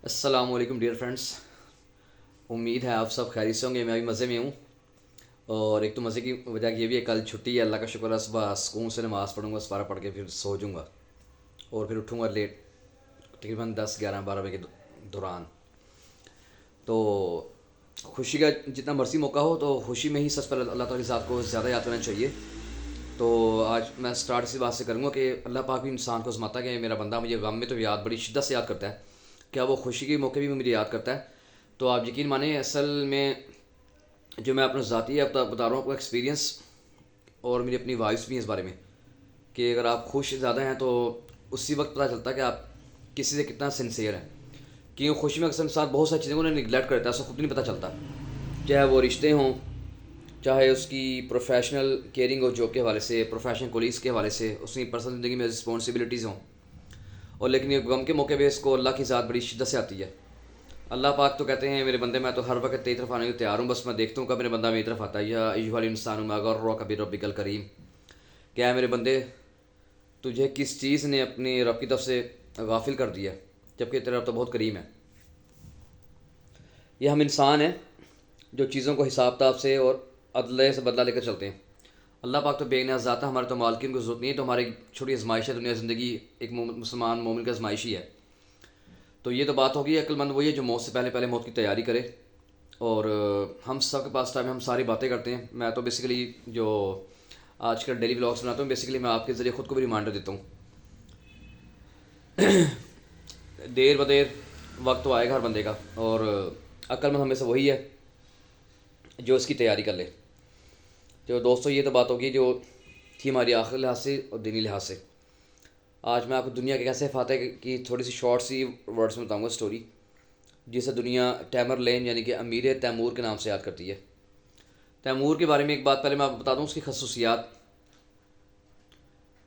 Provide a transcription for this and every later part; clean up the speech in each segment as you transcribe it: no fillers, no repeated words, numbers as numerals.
السلام علیکم dear friends, امید ہے آپ سب خیریت سے ہوں گے۔ میں ابھی مزے میں ہوں، اور ایک تو مزے کی وجہ یہ بھی ہے کل چھٹی ہے، اللہ کا شکر ہے۔ صبح سکون سے نماز پڑھوں گا، سپارہ پڑھ کے پھر سو جوں گا، اور پھر اٹھوں گا لیٹ، تقریباً 10 11 12 بجے کے دوران۔ تو خوشی کا جتنا مرضی موقع ہو تو خوشی میں ہی سب سے پہلے اللہ تعالیٰ کی ذات کو زیادہ یاد کرنا چاہیے۔ تو آج میں سٹارٹ اسی بات سے کروں گا کہ اللہ پاک بھی انسان کو آزماتا ہے کہ میرا بندہ مجھے غم میں تو یاد بڑی شدت سے یاد کرتا ہے، کیا وہ خوشی کے موقع بھی مجھے یاد کرتا ہے؟ تو آپ یقین مانیں، اصل میں جو میں اپنا ذاتی بتا رہا ہوں آپ کو ایکسپیرینس، اور میری اپنی وائفس بھی ہیں اس بارے میں، کہ اگر آپ خوش زیادہ ہیں تو اسی وقت پتہ چلتا ہے کہ آپ کسی سے کتنا سنسیئر ہیں، کیونکہ خوشی میں اکثر انسان بہت ساری چیزوں کو نگلیکٹ کرتا ہے، اس کو خود نہیں پتہ چلتا، چاہے وہ رشتے ہوں، چاہے اس کی پروفیشنل کیئرنگ ہو جاب کے حوالے سے، پروفیشنل کولیگس کے حوالے سے، اس کی پرسنل زندگی میں رسپانسبلٹیز ہوں، اور لیکن یہ غم کے موقع پہ اس کو اللہ کی ذات بڑی شدت سے آتی ہے۔ اللہ پاک تو کہتے ہیں میرے بندے میں تو ہر وقت تیری طرف آنے کو تیار ہوں، بس میں دیکھتا ہوں کب میرے بندہ میری طرف آتا ہے۔ یا ایھا الانسان ما غرک بربک الکریم، کیا ہے میرے بندے تجھے کس چیز نے اپنے رب کی طرف سے غافل کر دیا، جبکہ تیرا رب تو بہت کریم ہے۔ یہ ہم انسان ہیں جو چیزوں کو حساب کتاب سے اور عدل سے بدلہ لے کر چلتے ہیں۔ اللہ پاک تو بے نیاز ذات ہے، ہمارے تو مالکین کو ضرورت نہیں ہے، تو ہماری چھوٹی آزمائش ہے دنیا زندگی، ایک مسلمان مومن کا آزمائش ہی ہے۔ تو یہ تو بات ہوگی، عقل مند وہی ہے جو موت سے پہلے موت کی تیاری کرے، اور ہم سب کے پاس ٹائم ہے، ہم ساری باتیں کرتے ہیں۔ میں تو بیسیکلی جو آج کل ڈیلی ولاگس بناتا ہوں، بیسیکلی میں آپ کے ذریعے خود کو بھی ریمائنڈر دیتا ہوں۔ دیر بدیر وقت تو آئے گا ہر بندے کا، اور عقل مند ہمیں سے وہی ہے جو اس کی تیاری کر لے۔ تو دوستو یہ تو بات ہوگی جو تھی ہماری آخری لحاظ سے اور دینی لحاظ سے۔ آج میں آپ کو دنیا کے کیسے فاتح کی تھوڑی سی شارٹ سی ورڈس میں بتاؤں گا اسٹوری، جسے دنیا ٹیمر لین یعنی کہ امیر تیمور کے نام سے یاد کرتی ہے۔ تیمور کے بارے میں ایک بات پہلے میں آپ کو بتا دوں، اس کی خصوصیات۔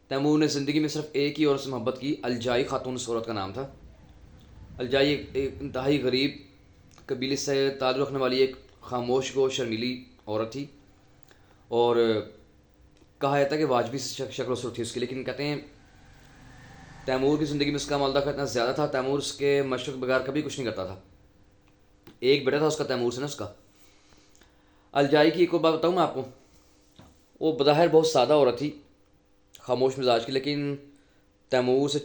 تیمور نے زندگی میں صرف ایک ہی عورت سے محبت کی، الجائی خاتون اس عورت کا نام تھا۔ الجائی ایک انتہائی غریب قبیلے سے تعلق رکھنے والی ایک خاموش گو شرمیلی عورت تھی، اور کہا جاتا ہے کہ واجبی شکل و صورت تھی اس کی، لیکن کہتے ہیں تیمور کی زندگی میں اس کا مالدہ کا اتنا زیادہ تھا، تیمور اس کے مشرق بغیر کبھی کچھ نہیں کرتا تھا۔ ایک بیٹا تھا اس کا تیمور سے نا اس کا۔ الجائی کی ایک اور بات بتاؤں میں آپ کو، وہ بظاہر بہت سادہ عورت تھی، خاموش مزاج کی، لیکن تیمور سے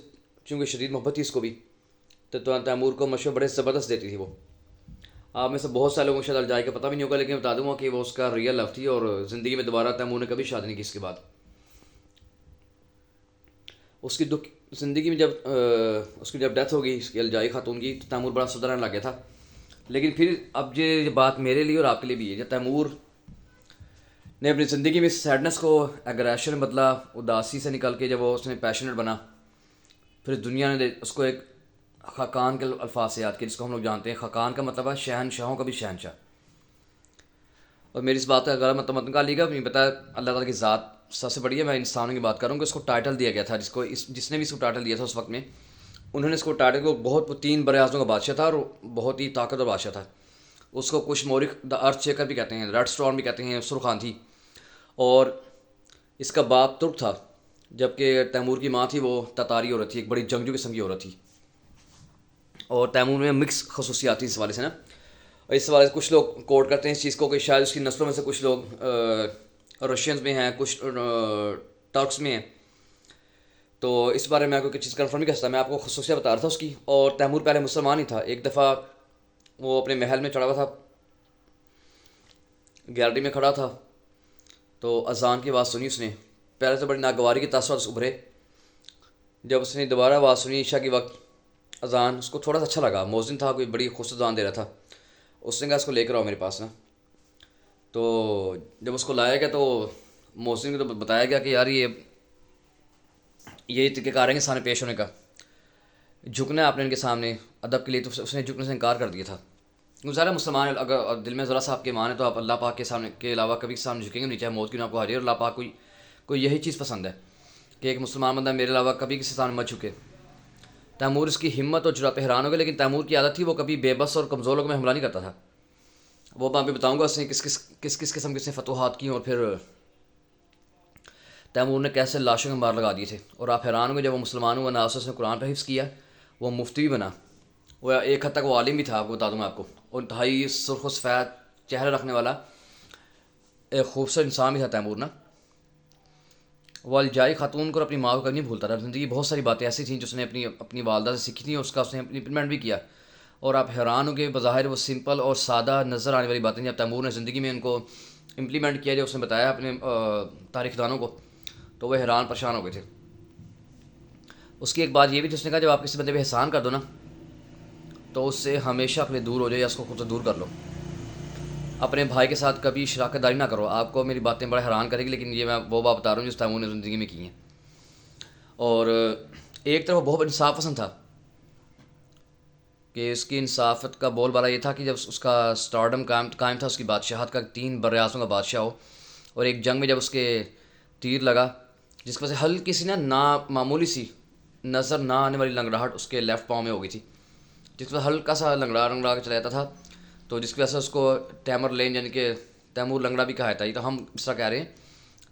چونکہ شدید محبت تھی اس کو بھی، تو تیمور کو مشورے بڑے زبردست دیتی تھی وہ۔ آپ میں سے بہت سارے لوگوں کو شاید الجائی کا پتہ بھی نہیں ہوگا، لیکن بتا دوں گا کہ وہ اس کا ریئل لو تھی، اور زندگی میں دوبارہ تیمور نے کبھی شادی نہیں کی اس کے بعد۔ اس کی زندگی میں اس کی جب ڈیتھ ہو گئی اس کی الجائی خاتون کی، تو تیمور بڑا سدھرنے لگ گیا تھا۔ لیکن پھر اب یہ بات میرے لیے اور آپ کے لیے بھی ہے، جب تیمور نے اپنی زندگی میں اس سیڈنس کو ایگریشن میں بدلا، اداسی سے نکل کے جب وہ اس میں پیشنیٹ بنا، پھر دنیا نے اس کو ایک خاقان کے الفاظ سے یاد کیا، جس کو ہم لوگ جانتے ہیں۔ خاقان کا مطلب ہے شہنشاہوں کا بھی شہنشاہ۔ اور میری اس بات کا غلط مت نکالیے گا، مجھے پتا ہے اللہ تعالیٰ کی ذات سب سے بڑی ہے، میں انسانوں کی بات کروں گا۔ اس کو ٹائٹل دیا گیا تھا، جس نے بھی اس کو ٹائٹل دیا تھا اس وقت میں، انہوں نے اس کو ٹائٹل کو بہت 3 بر اعظموں کا بادشاہ تھا، اور بہت ہی طاقتور بادشاہ تھا۔ اس کو کچھ مورخ دا ارتھ شیکر بھی کہتے ہیں، ریڈ اسٹورم بھی کہتے ہیں، سرخان تھی، اور اس کا باپ ترک تھا، جبکہ تیمور کی ماں تھی وہ تتاری عورت تھی، ایک بڑی جنگجو قسم کی عورت تھی۔ اور تیمور میں مکس خصوصیات تھیں اس حوالے سے نا، اور اس حوالے سے کچھ لوگ کوٹ کرتے ہیں اس چیز کو کہ شاید اس کی نسلوں میں سے کچھ لوگ رشینز میں ہیں، کچھ ٹرکس میں ہیں۔ تو اس بارے میں آپ کو کچھ چیز کنفرم نہیں کر سکتا، میں آپ کو خصوصیات بتا رہا تھا اس کی۔ اور تیمور پہلے مسلمان ہی تھا۔ ایک دفعہ وہ اپنے محل میں چڑھا ہوا تھا، گیلری میں کھڑا تھا، تو اذان کی آواز سنی اس نے، پہلے تو بڑی ناگواری کے تاثرات ابھرے۔ جب اس نے دوبارہ آواز سنی عشاء کی وقت اذان، اس کو تھوڑا سا اچھا لگا، مؤذن تھا، کوئی بڑی خوبصورت اذان دے رہا تھا۔ اس نے کہا اس کو لے کر آؤ میرے پاس نا۔ تو جب اس کو لایا گیا تو مؤذن کو تو بتایا گیا کہ یار یہ طریقہ کار ہے کہ سامنے پیش ہونے کا، جھکنا ہے آپ نے ان کے سامنے ادب کے لیے، تو اس نے جھکنے سے انکار کر دیا تھا۔ ظاہر مسلمان اگر دل میں ذرا سا آپ کے ایمان ہے تو آپ اللہ پاک کے سامنے کے علاوہ کبھی سامنے جھکیں گے نہیں، چاہے موت کی نہ آپ کو حاضر، اور اللہ پاک کوئی یہی چیز پسند ہے کہ ایک مسلمان بندہ میرے علاوہ کبھی کسی سامنے مت جھکے۔ تیمور اس کی ہمت اور جرأت پہ حیران ہو گئے، لیکن تیمور کی عادت تھی وہ کبھی بے بس اور کمزور لوگوں میں حملہ نہیں کرتا تھا۔ وہ میں بھی بتاؤں گا اس نے کس قسم کی اس نے فتوحات کی، اور پھر تیمور نے کیسے لاشوں کے مار لگا دیے تھے۔ اور آپ حیران ہوں گے، جب وہ مسلمان ہوا نہ اس نے قرآن پہ حفظ کیا، وہ مفتی بھی بنا، وہ ایک حد تک وہ عالم بھی تھا، آپ کو بتا دوں میں آپ کو، اور انتہائی سرخ و سفید چہرہ رکھنے والا ایک خوبصورت انسان بھی تھا تیمور نا۔ وہ الجائی خاتون کو اور اپنی ماں کو کبھی نہیں بھولتا تھا۔ زندگی بہت ساری باتیں ایسی تھیں جو اس نے اپنی والدہ سے سیکھی تھیں، اور اس کا اس نے امپلیمنٹ بھی کیا، اور آپ حیران ہو گے بظاہر وہ سمپل اور سادہ نظر آنے والی باتیں جب تیمور نے زندگی میں ان کو امپلیمنٹ کیا، جو اس نے بتایا اپنے تاریخ دانوں کو، تو وہ حیران پریشان ہو گئے تھے۔ اس کی ایک بات یہ بھی تھی، اس نے کہا جب آپ کسی بندے پہ احسان کر دو نا تو اس سے ہمیشہ اپنے دور ہو جائے یا اس کو خود سے دور کر لو۔ اپنے بھائی کے ساتھ کبھی شراکت داری نہ کرو۔ آپ کو میری باتیں بڑا حیران کرے گی، لیکن یہ میں وہ بات بتا رہا ہوں جس تیمور نے زندگی میں کی ہیں۔ اور ایک طرف وہ بہت انصاف پسند تھا کہ اس کی انصافت کا بول بالا یہ تھا کہ جب اس کا سٹارڈم قائم تھا، اس کی بادشاہت کا، 3 بر اعظموں کا بادشاہ ہو، اور ایک جنگ میں جب اس کے تیر لگا جس کی وجہ سے ہلکی سی نا معمولی سی نظر نہ آنے والی لنگڑاہٹ اس کے لیفٹ پاؤں میں ہو گئی تھی، جس کا ہلکا سا لنگڑا کے چلا جاتا تھا، تو جس کی وجہ سے اس کو تیمور لین یعنی کہ تیمور لنگڑا بھی کہا جاتا ہے۔ تو ہم اس طرح کہہ رہے ہیں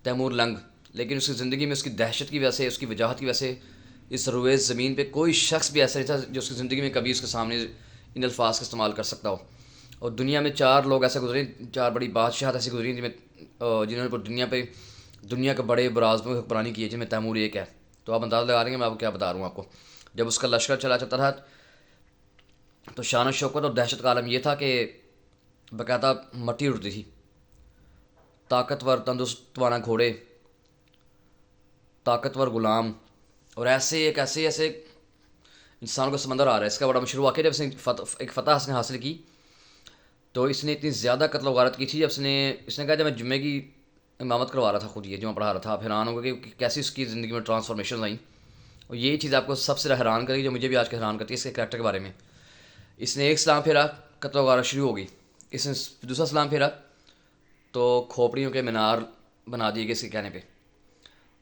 تیمور لنگ، لیکن اس کی زندگی میں اس کی دہشت کی وجہ سے، اس کی وجاہت کی وجہ سے اس رویز زمین پہ کوئی شخص بھی ایسا نہیں تھا جو اس کی زندگی میں کبھی اس کے سامنے ان الفاظ کا استعمال کر سکتا ہو۔ اور دنیا میں 4 لوگ ایسے گزرے، 4 بڑی بادشاہت ایسی گزری جنہوں نے دنیا کے بڑے براعظموں کی حکمرانی کی ہے، جن میں تیمور ایک ہے۔ تو آپ اندازہ لگا رہے ہیں میں آپ کو کیا بتا رہا ہوں آپ کو۔ جب اس کا لشکر چلا جاتا تھا تو شان و شوکت اور دہشت کا عالم یہ تھا کہ باقاعدہ مٹی اڑتی تھی، طاقتور تندرست توانا گھوڑے، طاقتور غلام، اور ایسے انسانوں کا سمندر آ رہا ہے۔ اس کا بڑا مشہور واقعہ، جب اس نے ایک فتح اس نے حاصل کی تو اس نے اتنی زیادہ قتل و غارت کی تھی، جب اس نے کہا جب میں جمعے کی امامت کروا رہا تھا، خود یہ جمعہ پڑھا رہا تھا، آپ حیران ہو گئے کہ کیسی اس کی زندگی میں ٹرانسفارمیشن آئیں، اور یہی چیز آپ کو سب سے حیران کرے گی جو مجھے بھی آج کے حیران کرتی ہے اس کے کریکٹر کے بارے میں۔ اس نے ایک سلام پھیرا، قتل و غارت شروع ہو گئی۔ اس نے دوسرا سلام پھیرا تو کھوپڑیوں کے مینار بنا دیے گئے اس کے کہنے پہ،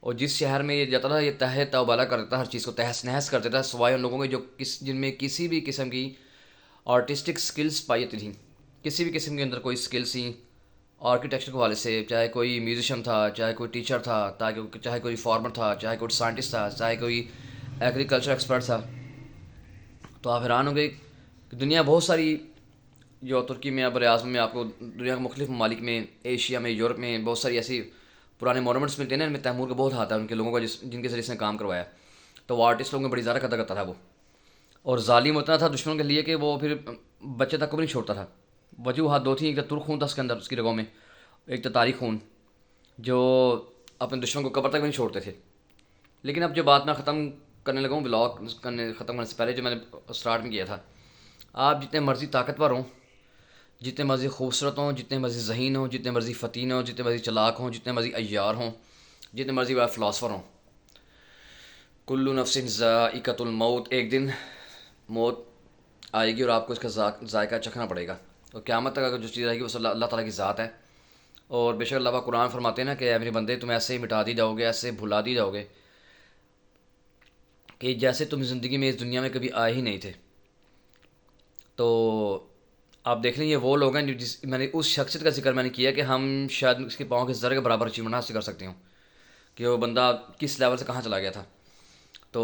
اور جس شہر میں یہ جاتا تھا یہ تہہ توبالا کر دیتا، ہر چیز کو تہس نہس کر دیتا، سوائے ان لوگوں کے جن میں کسی بھی قسم کی آرٹسٹک سکلز پائی جاتی تھیں، کسی بھی قسم کے اندر کوئی سکلز تھیں آرکیٹیکچر کے حوالے سے، چاہے کوئی میوزیشین تھا، چاہے کوئی ٹیچر تھا، چاہے کوئی فارمر تھا، چاہے کوئی سائنٹسٹ تھا، چاہے کوئی ایگریکلچر ایکسپرٹ تھا۔ تو آپ حیران ہو گئے کہ دنیا بہت ساری جو ترکی میں بر اعظم میں آپ کو دنیا کے مختلف ممالک میں، ایشیا میں، یورپ میں بہت ساری ایسی پرانے مونومنٹس ملتے ہیں نا، ان میں تیمور کا بہت ہاتھ ہے ان کے لوگوں کا جن کے ذریعے سے نے کام کروایا۔ تو وہ آرٹسٹ لوگوں میں بڑی زیادہ قدر کرتا تھا وہ، اور ظالم اتنا تھا دشمنوں کے لیے کہ وہ پھر بچے تک کو بھی نہیں چھوڑتا تھا۔ وجوہات 2 تھیں، ایک تو ترک خون تھا اس کے اندر، اس کی رگوں میں، ایک تو تاریخ خون، جو اپنے دشمن کو قبر تک بھی نہیں چھوڑتے تھے۔ لیکن اب جو بات میں ختم کرنے لگا ہوں، بلاگ ختم کرنے سے پہلے جو میں نے اسٹارٹ میں کیا تھا، آپ جتنے مرضی طاقتور ہوں، جتنے مرضی خوبصورت ہوں، جتنے مرضی ذہین ہوں، جتنے مرضی فتین ہوں، جتنے مرضی چلاک ہوں، جتنے مرضی عیار ہوں، جتنے مرضی بڑا فلاسفر ہوں، کلو نفس ذائقۃ الموت، ایک دن موت آئے گی اور آپ کو اس کا ذائقہ چکھنا پڑے گا۔ اور قیامت تک اگر جو چیز آئے گی وہ اللہ تعالیٰ کی ذات ہے۔ اور بے شک اللہ پاک قرآن فرماتے ہیں نا کہ اے میرے بندے تم ایسے ہی مٹا دی جاؤ گے، ایسے بھلا دی جاؤ گے کہ جیسے تم زندگی میں اس دنیا میں کبھی آئے ہی نہیں تھے۔ تو آپ دیکھ لیں یہ وہ لوگ ہیں جو میں نے اس شخصیت کا ذکر میں نے کیا کہ ہم شاید اس کے پاؤں کے ذرے کے برابر اچیومنٹ حاصل کر سکتے ہوں کہ وہ بندہ کس لیول سے کہاں چلا گیا تھا۔ تو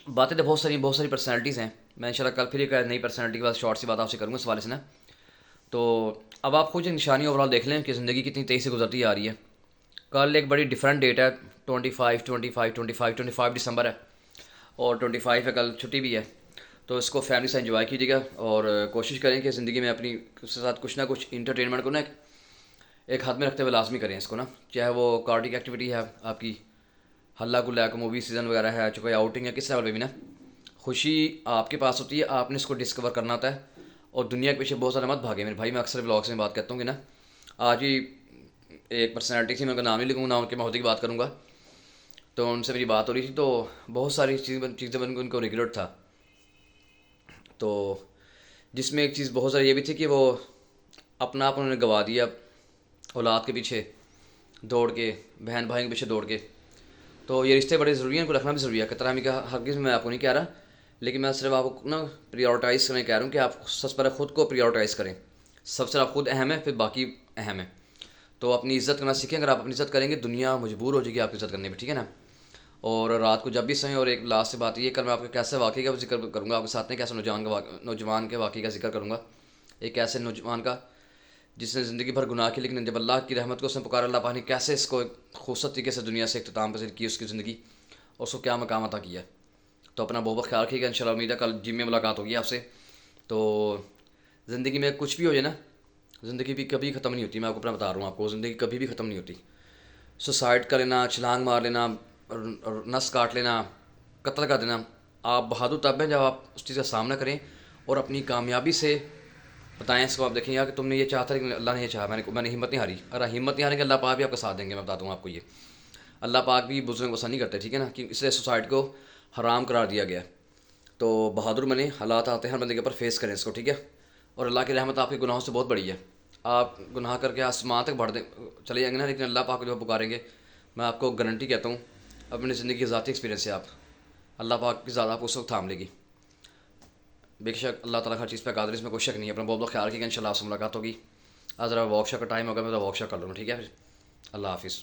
باتیں تو بہت ساری پرسنالٹیز ہیں، میں انشاءاللہ کل پھر ایک نئی پرسنالٹی کے بعد شارٹ سی بات آپ سے کروں گا اس والے سے نا۔ تو اب آپ کچھ نشانی اوورال دیکھ لیں کہ زندگی کتنی تیزی سے گزرتی آ رہی ہے۔ کل ایک بڑی ڈیفرنٹ ڈیٹ ہے، 25 دسمبر ہے، اور 25 ہے کل، چھٹی بھی ہے، تو اس کو فیملی سے انجوائے کیجیے گا، اور کوشش کریں کہ زندگی میں اپنی اس کے ساتھ کچھ نہ کچھ انٹرٹینمنٹ کو نا ایک ہاتھ میں رکھتے ہوئے لازمی کریں اس کو نا، چاہے وہ کارڈک ایکٹیویٹی ہے آپ کی، ہلا گلا کا مووی سیزن وغیرہ ہے، چاہے کوئی آؤٹنگ ہے، کس لیول پہ بھی نا خوشی آپ کے پاس ہوتی ہے، آپ نے اس کو ڈسکور کرنا ہوتا ہے، اور دنیا کے پیچھے بہت زیادہ مت بھاگے میرے بھائی۔ میں اکثر ولاگس میں بات کرتا ہوں کہ نا آج ہی ایک پرسنالٹی تھی، میں ان کا نام نہیں لکھوں گا، نہ ان کے محدودی کی بات کروں گا، تو ان سے میری بات ہو رہی تھی تو بہت ساری چیزیں ان کو ریگریٹ تھا، تو جس میں ایک چیز بہت ساری یہ بھی تھی کہ وہ اپنا آپ انہوں نے گوا دیا اولاد کے پیچھے دوڑ کے، بہن بھائیوں کے پیچھے دوڑ کے۔ تو یہ رشتے بڑے ضروری ہیں، ان کو رکھنا بھی ضروری ہے، قطر کا ہرگز میں آپ کو نہیں کہہ رہا، لیکن میں صرف آپ کو نا پریورٹائز کرنے کہہ رہا ہوں کہ آپ سب سے پہلے خود کو پریورٹائز کریں، سب سے آپ خود اہم ہے، پھر باقی اہم ہے۔ تو اپنی عزت کرنا سیکھیں، اگر آپ اپنی عزت کریں گے دنیا مجبور ہو جائے گی آپ کی عزت کرنے پہ، ٹھیک ہے نا۔ اور رات کو جب بھی سوئیں. اور ایک لاسٹ سے بات یہ کل میں آپ کے کیسے واقعے کا ذکر کروں گا آپ کے ساتھ میں, کیسے نوجوان کے واقعے کا ذکر کروں گا. ایک ایسے نوجوان کا جس نے زندگی بھر گناہ کی, لیکن جب اللہ کی رحمت کو اس نے پکارا, اللہ پاک نے کیسے اس کو خوبصورت طریقے سے دنیا سے اختتام پذیر کی اس کی زندگی, اور اس کو کیا مقام عطا کیا. تو اپنا بہت بہت خیال رکھیے گا. انشاءاللہ امید ہے کل جم میں ملاقات ہوگی آپ سے. تو زندگی میں کچھ بھی ہو جائے نا, زندگی بھی کبھی ختم نہیں ہوتی. میں آپ کو اپنا بتا رہا ہوں, آپ کو زندگی کبھی بھی ختم نہیں ہوتی. سوسائڈ کر لینا, چھلانگ مار لینا, نس کاٹ لینا, قتل کر دینا, آپ بہادر تب ہیں جب آپ اس چیز کا سامنا کریں اور اپنی کامیابی سے بتائیں اس کو. آپ دیکھیں گا کہ تم نے یہ چاہا تھا لیکن اللہ نے یہ چاہا, میں نے ہمت نہیں ہاری. اگر ہمت نہیں ہاریں گے, اللہ پاک بھی آپ کا ساتھ دیں گے. میں بتا دوں آپ کو, یہ اللہ پاک بھی بزرگ پسند نہیں کرتے, ٹھیک ہے نا, کہ اس لیے سوسائڈ کو حرام قرار دیا گیا. تو بہادر بنیں, حالات آتے ہیں ہر بندے کے اوپر, فیس کریں اس کو, ٹھیک ہے. اور اللہ کی رحمت آپ کے گناہوں سے بہت بڑی ہے. آپ گناہ کر کے آسمان تک بڑھ دیں چلے جائیں گے نا, لیکن اللہ پاک کو جو پکاریں گے, میں آپ کو گارنٹی کہتا ہوں, اپنی زندگی کی ذاتی ایکسپیرینس ہے, آپ اللہ پاک کی ذات آپ کو اس وقت تھام لے گی. بے شک اللہ تعالیٰ ہر چیز پہ قادر, اس میں کوئی شک نہیں ہے. اپنا بہت بہت خیال رکھیے گا. انشاءاللہ آپ سے ملاقات ہوگی. آج ذرا واک شاپ کا ٹائم ہوگا, میں تو واک شاپ کر لوں گا, ٹھیک ہے. پھر اللہ حافظ.